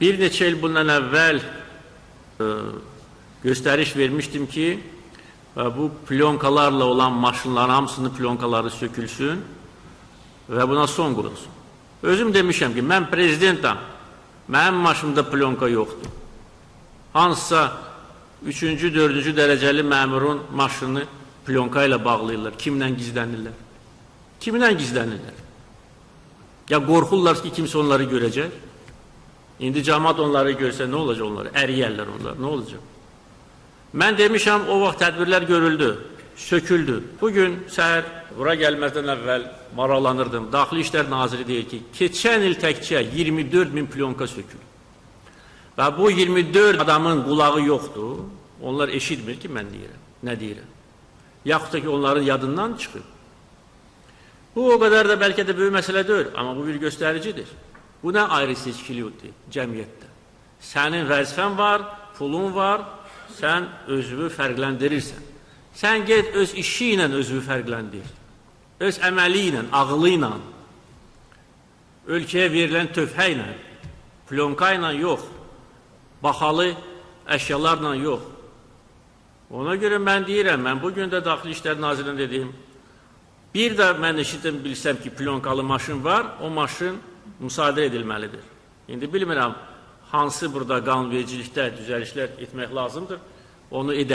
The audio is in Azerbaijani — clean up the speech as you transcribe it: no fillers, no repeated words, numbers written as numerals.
Bir neçə il bundan əvvəl göstəriş vermişdim ki, bu plyonkalarla olan maşınların hamısının plyonkaları sökülsün və buna son qoyulsun. Özüm demişəm ki, mən prezidentam, mənim maşımda plyonka yoxdur. Hansısa 3-cü, 4-cü dərəcəli məmurun maşını plyonka ilə bağlayırlar. Kimlə gizlənirlər? Kimlə gizlənirlər? Ya qorxurlar ki, kimsə onları görəcək? İndi cəmaət onları görsə nə olacaq onları? Əriyərlər onlar, nə olacaq? Mən demişəm, o vaxt tədbirlər görüldü, söküldü. Bugün səhər bura gəlməzdən əvvəl maraqlanırdım. Daxili İşlər Naziri deyir ki, keçən il təkcə 24 min plyonka söküldü. Və bu 24 adamın qulağı yoxdur. Onlar eşitmir ki, mən deyirəm, nə deyirəm. Yaxud da ki, onların yadından çıxır. Bu, o qədər də bəlkə də böyük məsələ deyil, amma bu bir göstəricidir. Bu nə ayrı seçkilikdir cəmiyyətdə? Sənin vəzifən var, pulun var, sən özünü fərqləndirirsən. Sən get öz işi ilə özünü fərqləndir. Öz əməli ilə, ağılı ilə, ölkəyə verilən töhfə ilə, plyonka ilə yox, baxalı əşyalarla yox. Ona görə mən deyirəm, mən bugün də Daxili İşlər Nazirinin dediyim, bir də mən eşitdim, bilsəm ki, plyonkalı maşın var, o maşın müsadə edilməlidir. İndi bilmirəm, hansı burada qanunvericilikdə düzəlişlər etmək lazımdır, onu edək.